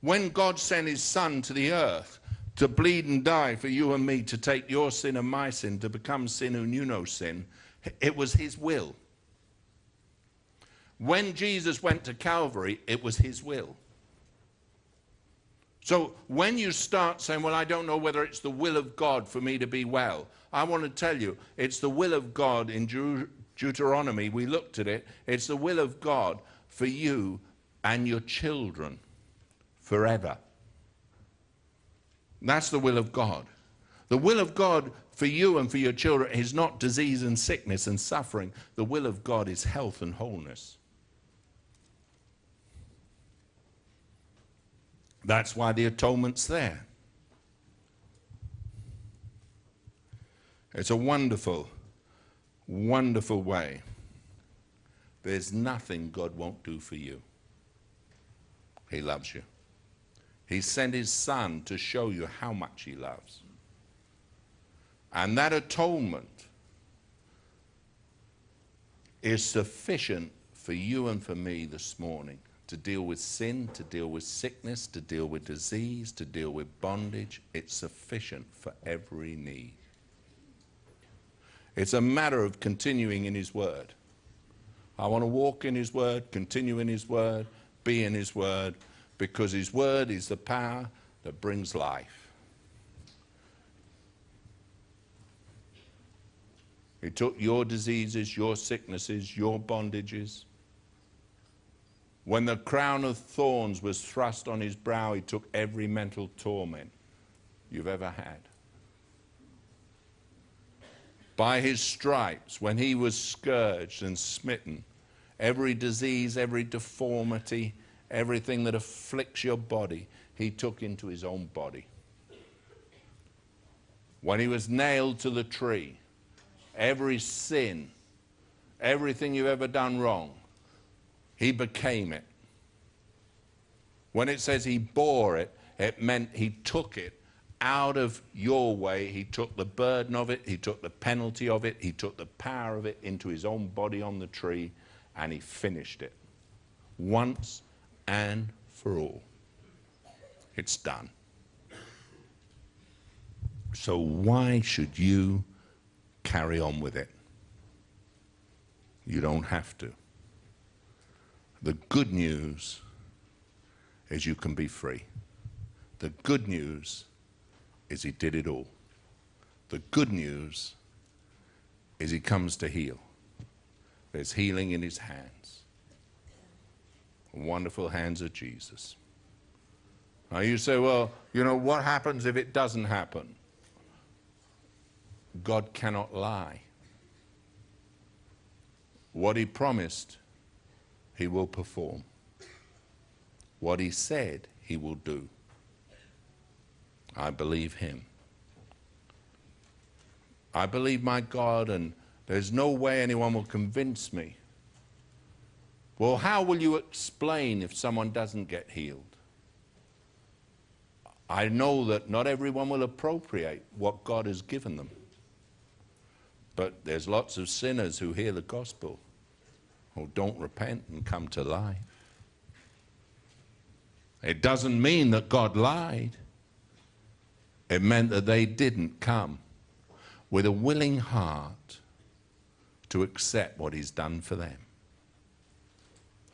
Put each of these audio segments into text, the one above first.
When God sent his Son to the earth to bleed and die for you and me, to take your sin and my sin, to become sin who knew no sin, it was his will. When Jesus went to Calvary, it was his will. So when you start saying, well, I don't know whether it's the will of God for me to be well, I want to tell you, it's the will of God. In Deuteronomy, we looked at it. It's the will of God for you and your children forever. That's the will of God. The will of God for you and for your children is not disease and sickness and suffering. The will of God is health and wholeness. That's why the atonement's there. It's a wonderful, wonderful way. There's nothing God won't do for you. He loves you. He sent his Son to show you how much he loves. And that atonement is sufficient for you and for me this morning to deal with sin, to deal with sickness, to deal with disease, to deal with bondage. It's sufficient for every need. It's a matter of continuing in his word. I want to walk in his word, continue in his word, be in his word, because his word is the power that brings life. He took your diseases, your sicknesses, your bondages. When the crown of thorns was thrust on his brow, he took every mental torment you've ever had. By his stripes, when he was scourged and smitten, every disease, every deformity, everything that afflicts your body, he took into his own body. When he was nailed to the tree, every sin, everything you've ever done wrong, he became it. When it says he bore it, it meant he took it out of your way. He took the burden of it, he took the penalty of it, he took the power of it into his own body on the tree, and he finished it. Once and for all. It's done. So why should you carry on with it? You don't have to. The good news is you can be free. The good news is he did it all. The good news is he comes to heal. There's healing in his hands. The wonderful hands of Jesus. Now you say, well, you know, what happens if it doesn't happen? God cannot lie. What he promised, he will perform. What he said, he will do. I believe him. I believe my God, and there's no way anyone will convince me. Well, how will you explain if someone doesn't get healed? I know that not everyone will appropriate what God has given them. But there's lots of sinners who hear the gospel, who don't repent and come to life. It doesn't mean that God lied. It meant that they didn't come with a willing heart to accept what he's done for them.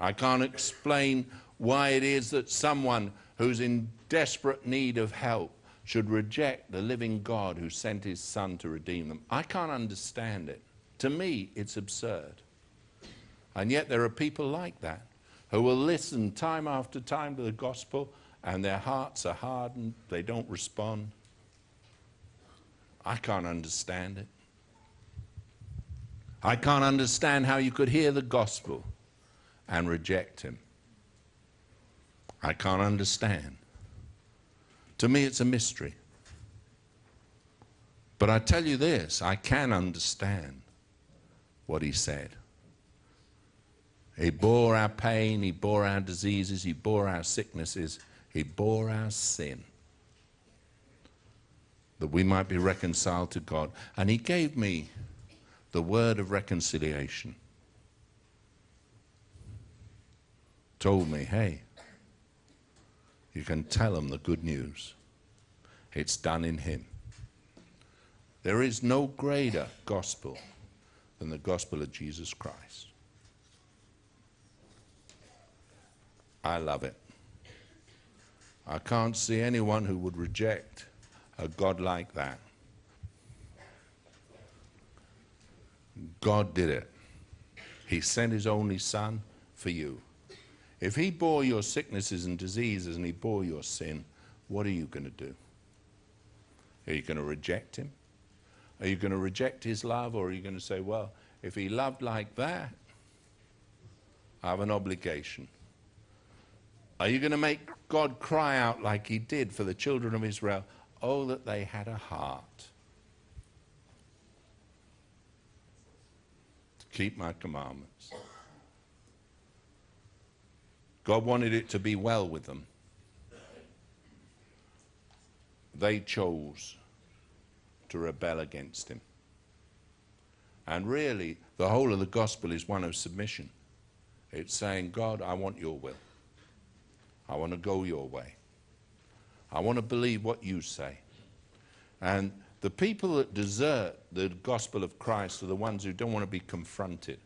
I can't explain why it is that someone who's in desperate need of help should reject the living God who sent his Son to redeem them. I can't understand it. To me, it's absurd. And yet there are people like that who will listen time after time to the gospel and their hearts are hardened, they don't respond. I can't understand it. I can't understand how you could hear the gospel and reject him. I can't understand. To me, it's a mystery. But I tell you this, I can understand what he said. He bore our pain, he bore our diseases, he bore our sicknesses, he bore our sin, that we might be reconciled to God. And he gave me the word of reconciliation. Told me, hey, You can tell them the good news. It's done in him. There is no greater gospel than the gospel of Jesus Christ. I love it. I can't see anyone who would reject a God like that. God did it. He sent his only son for you. If he bore your sicknesses and diseases and he bore your sin, what are you going to do? Are you going to reject him? Are you going to reject his love, or are you going to say, well, if he loved like that, I have an obligation? Are you going to make God cry out like he did for the children of Israel? Oh, that they had a heart to keep my commandments. God wanted it to be well with them. They chose to rebel against him. And really, the whole of the gospel is one of submission. It's saying, God, I want your will. I want to go your way. I want to believe what you say. And the people that desert the gospel of Christ are the ones who don't want to be confronted.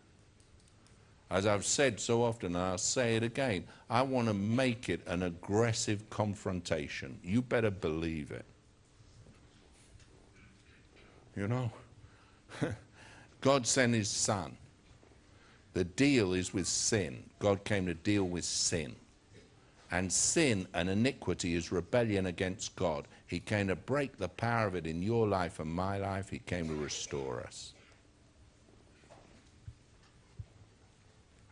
As I've said so often, and I'll say it again, I want to make it an aggressive confrontation. You better believe it. You know, God sent his son. The deal is with sin. God came to deal with sin. And sin and iniquity is rebellion against God. He came to break the power of it in your life and my life. He came to restore us.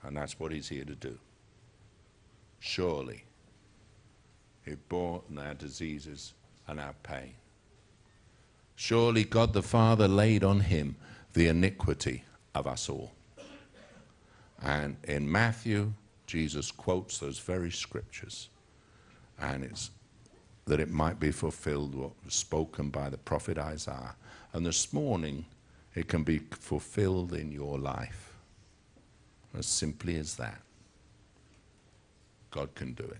And that's what he's here to do. Surely, he bore our diseases and our pain. Surely God the Father laid on him the iniquity of us all. And in Matthew, Jesus quotes those very scriptures. And it's that it might be fulfilled what was spoken by the prophet Isaiah. And this morning, it can be fulfilled in your life. As simply as that. God can do it.